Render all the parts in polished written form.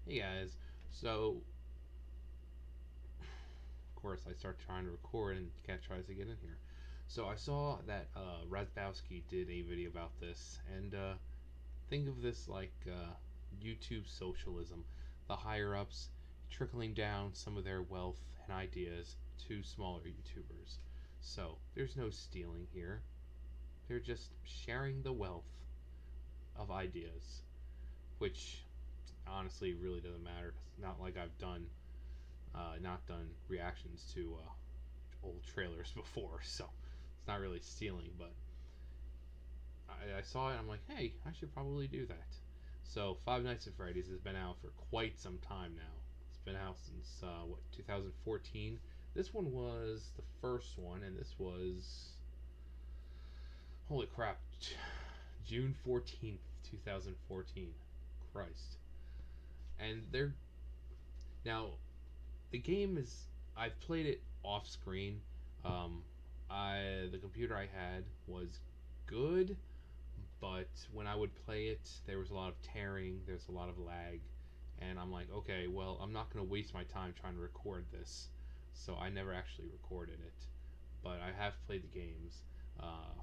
Hey guys, so of course I start trying to record and cat tries to get in here. So I saw that Razbowski did a video about this, and think of this like YouTube socialism. The higher ups trickling down some of their wealth and ideas to smaller YouTubers. So there's no stealing here. They're just sharing the wealth of ideas, which honestly really doesn't matter. It's not like I've not done reactions to old trailers before, so it's not really stealing. But I saw it, and I'm like, hey, I should probably do that. So Five Nights at Freddy's has been out for quite some time now. It's been out since 2014. This one was the first one, and this was holy crap, June 14th, 2014. Christ. And they're now the game is I've played it off screen. Um, I the computer I had was good, but when I would play it, there was a lot of tearing. There's a lot of lag, and I'm like, okay, well, I'm not gonna waste my time trying to record this, so I never actually recorded it. But I have played the games, uh,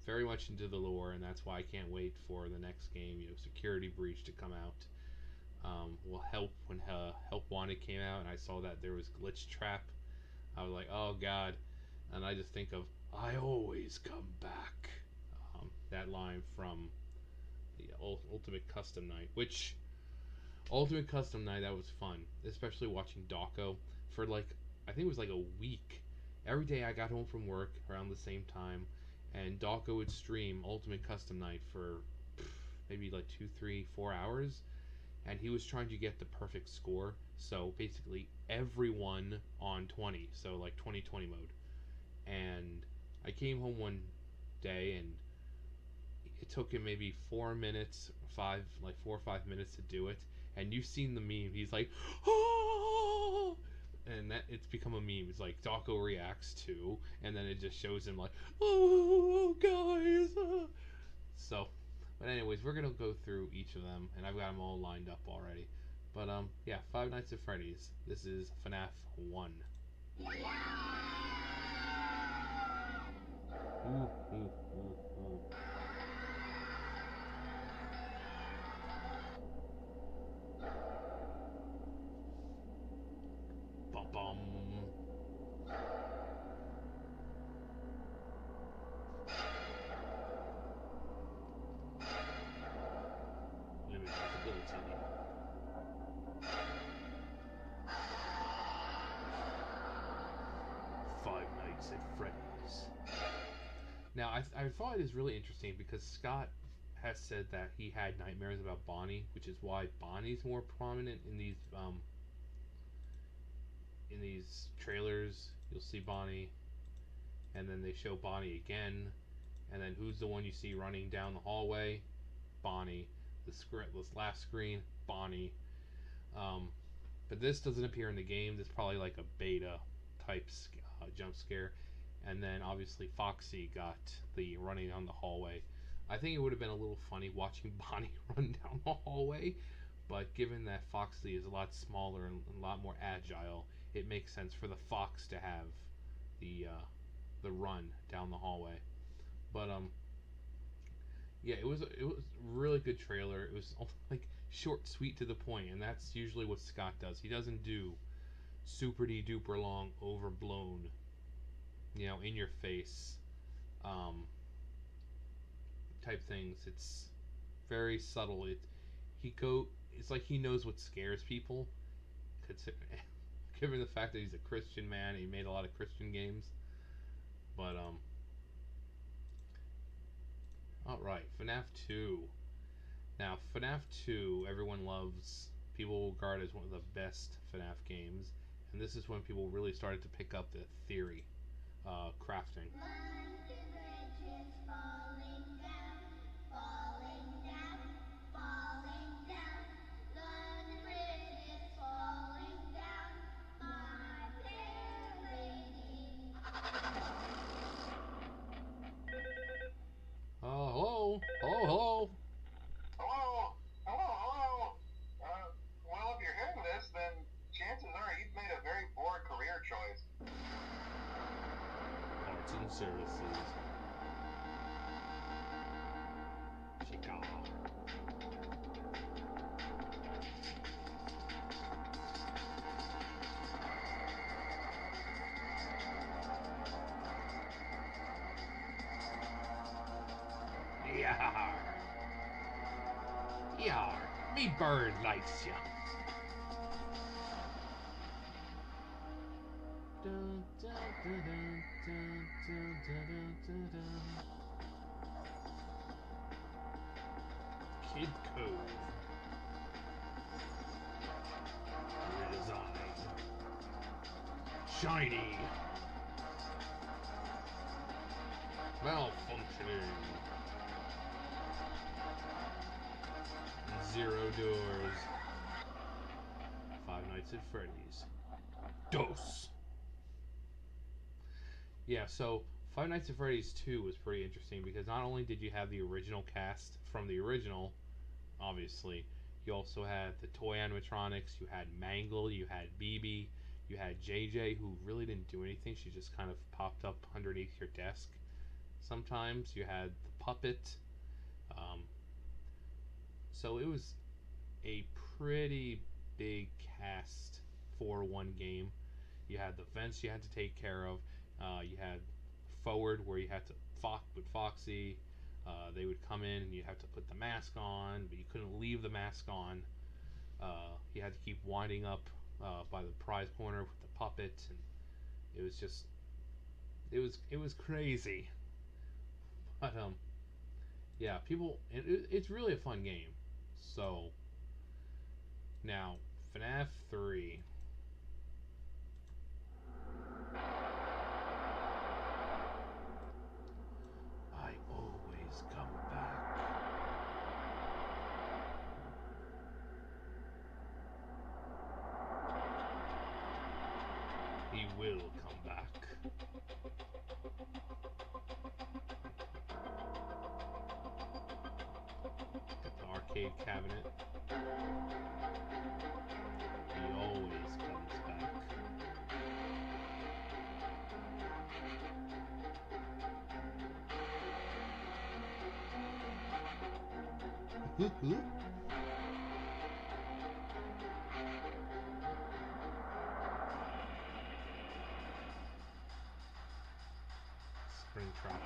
very much into the lore, and that's why I can't wait for the next game, Security Breach, to come out. Will help when Help Wanted came out, and I saw that there was Glitch Trap. I was like, oh god, and I just think of I always come back. That line from the Ultimate Custom Night, which Ultimate Custom Night that was fun, especially watching Dawko for like I think it was like a week. Every day I got home from work around the same time, and Dawko would stream Ultimate Custom Night for maybe like 2, 3, 4 hours, and he was trying to get the perfect score. So basically, everyone on 20, so like 2020 mode. And I came home one day, and it took him maybe 4 minutes, like 4 or 5 minutes to do it. And you've seen the meme. He's like, oh! And that it's become a meme. It's like Dawko reacts to, and then it just shows him like, oh, guys. So, but anyways, we're gonna go through each of them, and I've got them all lined up already. But yeah, Five Nights at Freddy's. This is FNaF 1. Ooh, ooh, ooh, ooh. Bum bum. Limited visibility. Five Nights at Freddy's. Now, I thought it is really interesting because Scott has said that he had nightmares about Bonnie, which is why Bonnie's more prominent in these trailers. You'll see Bonnie, and then they show Bonnie again, and then who's the one you see running down the hallway? Bonnie. This last screen, Bonnie. Um, but this doesn't appear in the game. This is probably like a beta type jump scare. And then obviously Foxy got the running down the hallway. I think it would have been a little funny watching Bonnie run down the hallway, but given that Foxy is a lot smaller and a lot more agile, it makes sense for the fox to have the run down the hallway. But yeah, it was a really good trailer. It was like short, sweet, to the point, and that's usually what Scott does. He doesn't do super duper long, overblown, in your face um, type things. It's very subtle. It's like he knows what scares people. Given the fact that he's a Christian man, he made a lot of Christian games. But all right, FNaF 2. Now, FNaF 2, everyone loves. People regard as one of the best FNaF games, and this is when people really started to pick up the theory, crafting. Hello, hello, hello. Hello, hello, hello. services. Chica. Yar. Yar. Me bird likes ya. Dun, dun, dun, dun, dun, dun, dun, dun. Kid Cove. Redesigned. Shiny. Malfunctioning. Zero doors. Five Nights at Freddy's. Dos. Yeah, so Five Nights at Freddy's 2 was pretty interesting because not only did you have the original cast from the original, obviously, you also had the toy animatronics, you had Mangle, you had BB, you had JJ, who really didn't do anything. She just kind of popped up underneath your desk sometimes. You had the puppet. Um, so it was a pretty big cast for one game. You had the vents you had to take care of. You had Forward where you had to with Foxy. They would come in and you had to put the mask on, but you couldn't leave the mask on. You had to keep winding up by the prize corner with the puppet, and it was just it was crazy. But yeah, people, it's really a fun game. So now FNaF 3. I always come back. He will come back. Got the arcade cabinet. He always comes back. Springtrap.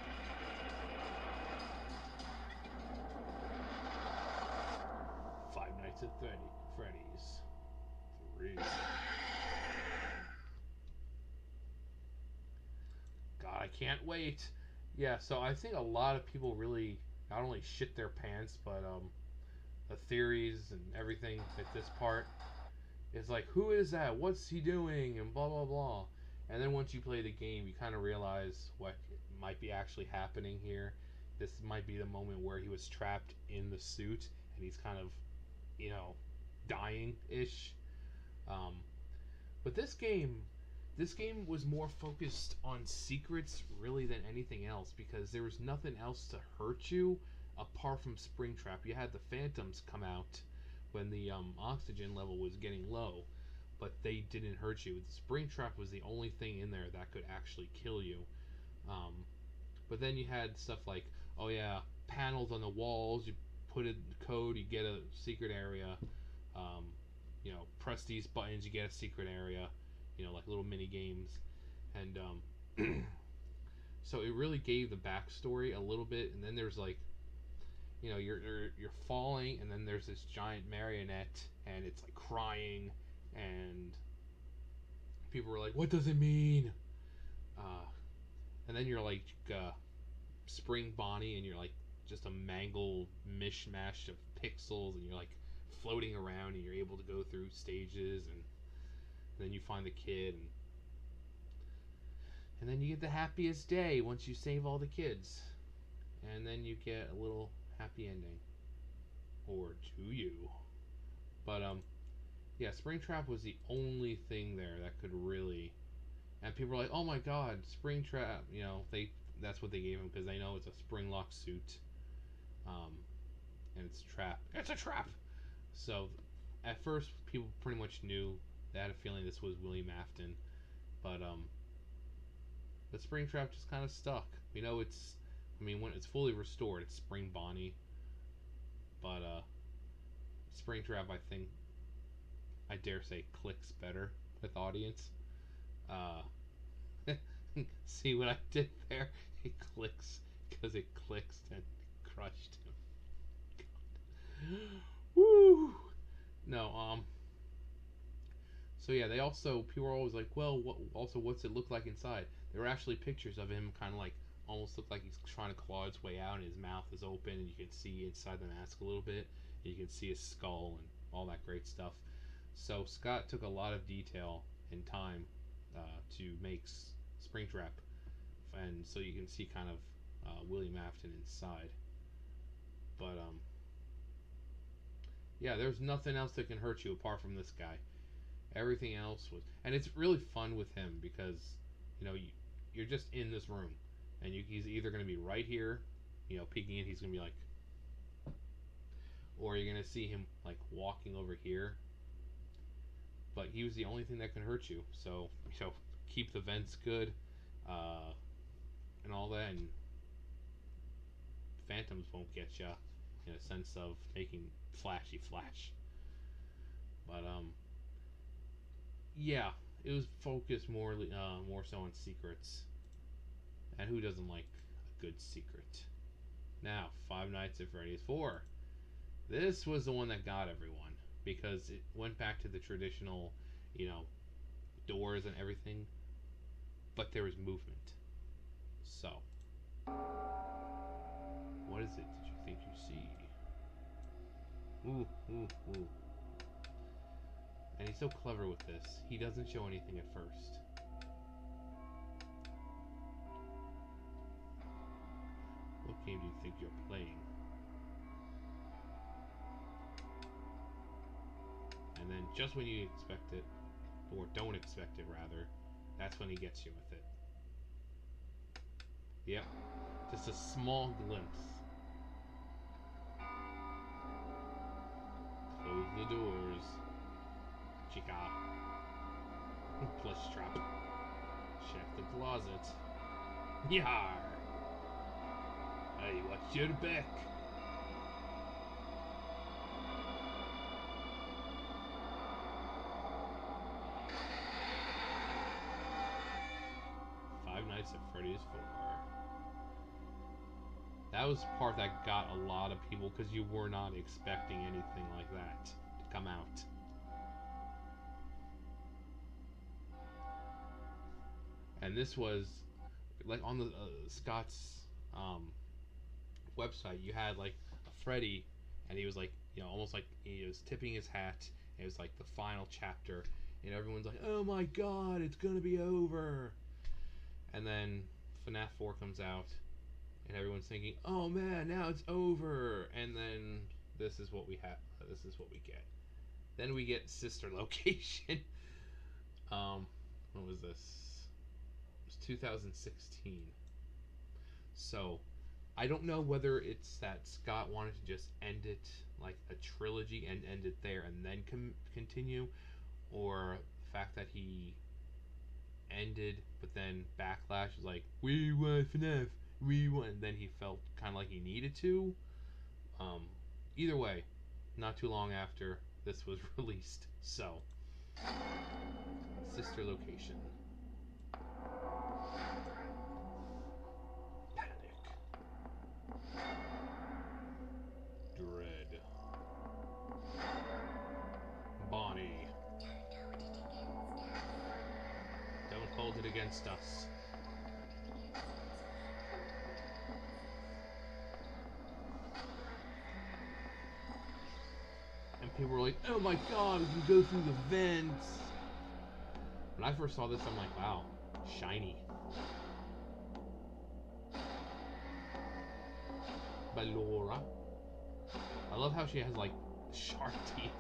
Five Nights at Freddy's 3. God, I can't wait. Yeah, so I think a lot of people really not only shit their pants, but the theories and everything at this part is like, who is that? What's he doing? And blah blah blah. And then once you play the game, you kind of realize what might be actually happening here. This might be the moment where he was trapped in the suit and he's kind of, you know, dying ish. Um, but this game was more focused on secrets really than anything else because there was nothing else to hurt you apart from Springtrap. You had the Phantoms come out when the oxygen level was getting low, but they didn't hurt you. The Springtrap was the only thing in there that could actually kill you. Um, but then you had stuff like, oh yeah, panels on the walls. You put in the code, you get a secret area. Um, you know, press these buttons, you get a secret area. You know, like little mini games, and so it really gave the backstory a little bit. And then there's like, you know, you're falling, and then there's this giant marionette, and it's like crying, and people were like, "What does it mean?" And then you're like Spring Bonnie, and you're like just a mangled mishmash of pixels, and you're like floating around, and you're able to go through stages, and then you find the kid, and then you get the happiest day once you save all the kids, and then you get a little happy ending, or do you? But yeah, Springtrap was the only thing there that could really, and people were like, "Oh my God, Springtrap!" You know, that's what they gave him because they know it's a spring lock suit, and it's a trap. It's a trap. So at first, people pretty much knew. They had a feeling this was William Afton, but The Springtrap just kind of stuck. We know it's, I mean, when it's fully restored, it's Spring Bonnie. But Springtrap, I think, I dare say, clicks better with audience. Uh, see what I did there? It clicks because it clicks and crushed him. Woo! No, so yeah, they also people are always like, well, what's it look like inside? There were actually pictures of him, kind of like almost look like he's trying to claw his way out, and his mouth is open, and you can see inside the mask a little bit. And you can see his skull and all that great stuff. So Scott took a lot of detail and time to make Springtrap, and so you can see kind of William Afton inside. But yeah, there's nothing else that can hurt you apart from this guy. Everything else was, and it's really fun with him because you're just in this room, and he's either going to be right here, peeking in. He's going to be like, or you're going to see him like walking over here. But he was the only thing that can hurt you. So keep the vents good, and all that, and phantoms won't get you in a sense of making flashy flash. But yeah, it was focused more so on secrets, and who doesn't like a good secret? Now, Five Nights at Freddy's 4. This was the one that got everyone because it went back to the traditional, doors and everything, but there was movement. So, what is it that you think you see? Ooh, ooh, ooh. And he's so clever with this. He doesn't show anything at first. What game do you think you're playing? And then just when you expect it, or don't expect it rather, that's when he gets you with it. Yep. Just a small glimpse. Close the doors. Chica. Plush trap. Check the closet. Yar! Hey, watch your back. Five Nights at Freddy's 4. That was the part that got a lot of people because you were not expecting anything like that to come out. And this was like on the Scott's website. You had like a Freddy, and he was like, almost like he was tipping his hat. And it was like the final chapter, and everyone's like, "Oh my God, it's gonna be over!" And then FNaF 4 comes out, and everyone's thinking, "Oh man, now it's over!" And then this is what we have. This is what we get. Then we get Sister Location. What was this? 2016. So I don't know whether it's that Scott wanted to just end it like a trilogy and end it there and then continue, or the fact that he ended but then Backlash was like, we want FNaF, we want, and then he felt kind of like he needed to. Either way, not too long after this was released. So Sister Location. Dread. Bonnie. Don't hold it against us. And people were like, oh my God, we can go through the vents. When I first saw this, I'm like, wow, shiny. Ballora. I love how she has like sharp teeth.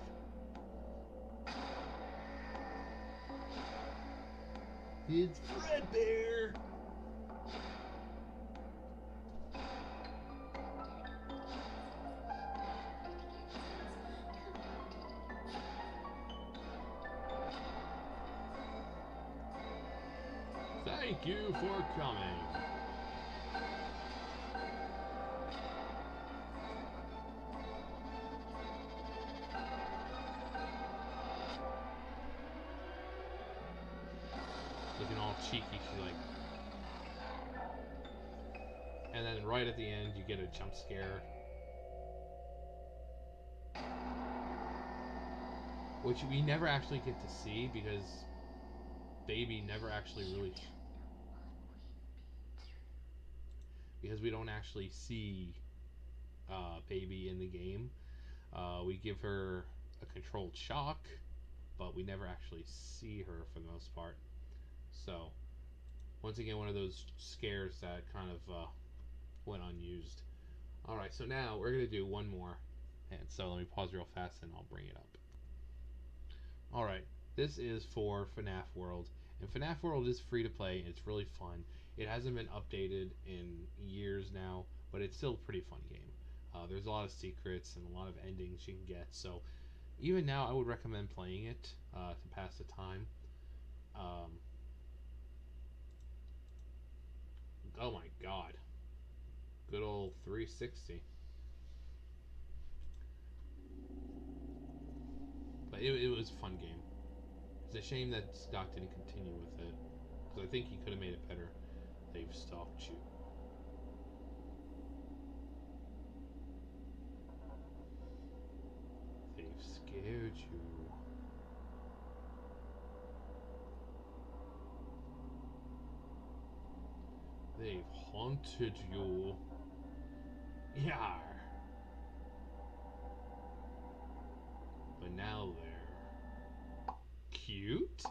It's Fredbear. Thank Thank you for coming. Looking all cheeky, she's like. And then right at the end, you get a jump scare. Which we never actually get to see because Baby never actually really. Because we don't actually see Baby in the game. We give her a controlled shock, but we never actually see her for the most part. So, once again, one of those scares that kind of went unused. Alright, so now we're going to do one more. And so let me pause real fast and I'll bring it up. Alright, this is for FNaF World. And FNaF World is free to play and it's really fun. It hasn't been updated in years now, but it's still a pretty fun game. There's a lot of secrets and a lot of endings you can get. So even now, I would recommend playing it to pass the time. Oh my god. Good old 360. But it was a fun game. It's a shame that Scott didn't continue with it. Because I think he could have made it better. They've stalked you. They've scared you. They've haunted you. Yar. But now they're cute.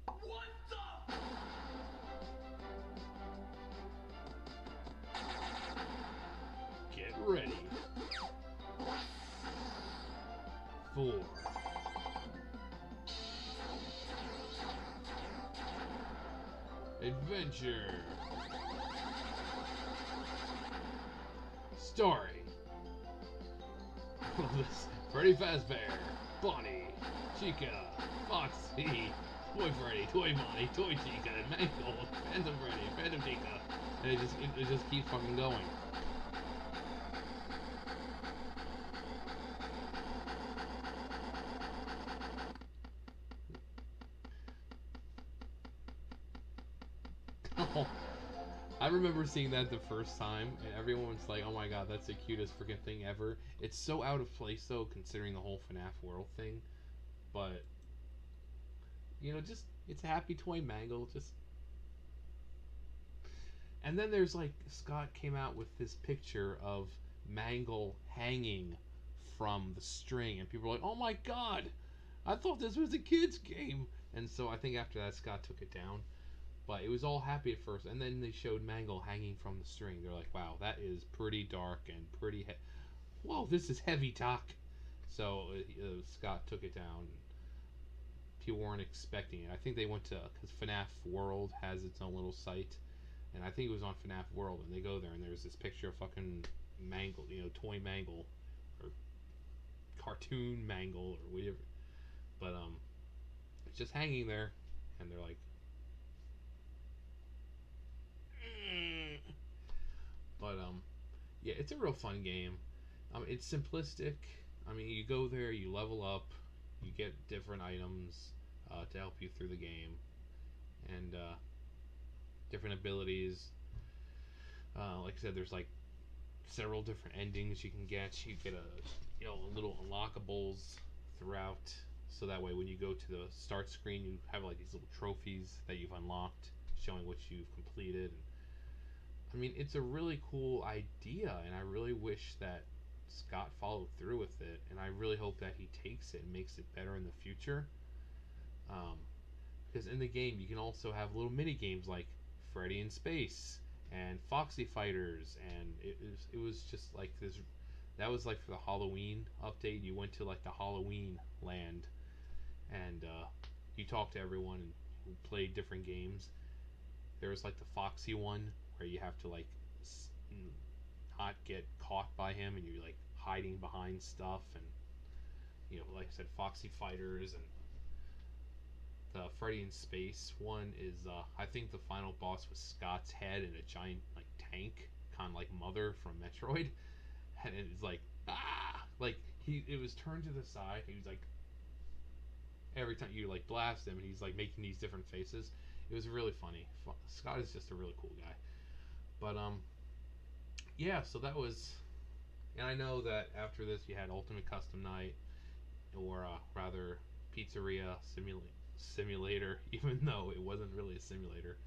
What the? Get ready for adventure. Story. Freddy Fazbear, Bonnie, Chica, Foxy, Toy Freddy, Toy Bonnie, Toy Chica, Mangle, Phantom Freddy, Phantom Chica, and it just keeps fucking going. Oh, I remember seeing that the first time, and everyone's like, "Oh my god, that's the cutest freaking thing ever." It's so out of place though, considering the whole FNaF World thing. But just it's a happy toy Mangle. Just and then there's like Scott came out with this picture of Mangle hanging from the string, and people were like, "Oh my god, I thought this was a kid's game." And so I think after that, Scott took it down. But it was all happy at first, and then they showed Mangle hanging from the string. They're like, "Wow, that is pretty dark and pretty. Whoa, this is heavy talk." So Scott took it down. People weren't expecting it. I think they went to because FNaF World has its own little site, and I think it was on FNaF World, and they go there and there's this picture of fucking Mangle, toy Mangle, or cartoon Mangle or whatever. But it's just hanging there, and they're like. But yeah, it's a real fun game. It's simplistic. I mean, you go there, you level up, you get different items to help you through the game, and different abilities. Like I said, there's like several different endings you can get. You get a little unlockables throughout, so that way when you go to the start screen, you have like these little trophies that you've unlocked, showing what you've completed. I mean, it's a really cool idea, and I really wish that Scott followed through with it, and I really hope that he takes it and makes it better in the future. Because in the game, you can also have little mini games like Freddy in Space and Foxy Fighters, and it was just like this. That was like for the Halloween update. You went to like the Halloween land, and you talked to everyone and played different games. There was like the Foxy one where you have to like not get caught by him, and you're like hiding behind stuff, and like I said, Foxy Fighters, and the Freddy in Space one is I think the final boss was Scott's head in a giant like tank, kind of like Mother from Metroid, and it's like like it was turned to the side. He was like every time you like blast him, and he's like making these different faces. It was really funny. Scott is just a really cool guy. But yeah. So that was, and I know that after this you had Ultimate Custom Night, or rather Pizzeria Simulator, even though it wasn't really a simulator.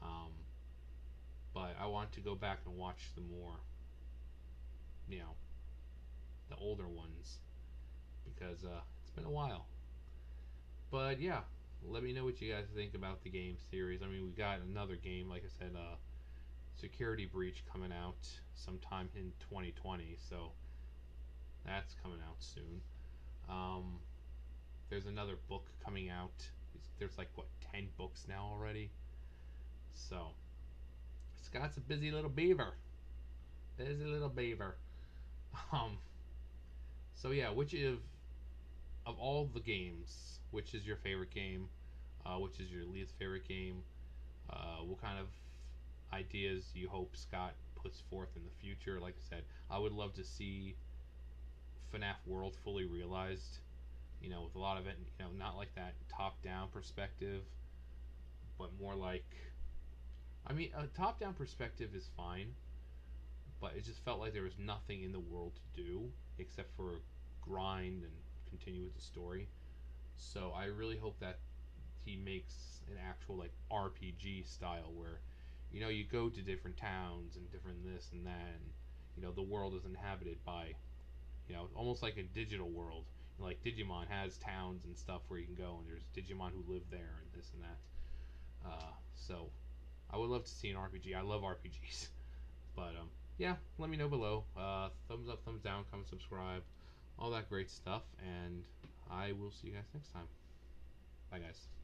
Um, but I want to go back and watch the more, you know, the older ones because it's been a while. But yeah, let me know what you guys think about the game series. I mean, we got another game, like I said, Security Breach coming out sometime in 2020, so that's coming out soon. Um, there's another book coming out. There's like what 10 books now already. So Scott's a busy little beaver. Busy little beaver. Um. So yeah, which of all the games, which is your favorite game? Which is your least favorite game? What kind of ideas do you hope Scott puts forth in the future? Like I said, I would love to see FNaF World fully realized. You know, with a lot of it, you know, not like that top-down perspective, but more like, I mean, a top-down perspective is fine, but it just felt like there was nothing in the world to do except for grind and continue with the story. So I really hope that he makes an actual like RPG style where, you know, you go to different towns and different this and that, and you know the world is inhabited by, you know, almost like a digital world. Like Digimon has towns and stuff where you can go, and there's Digimon who live there and this and that. So I would love to see an RPG. I love RPGs. But yeah, let me know below. Thumbs up, thumbs down, comment, subscribe, all that great stuff, and I will see you guys next time. Bye, guys.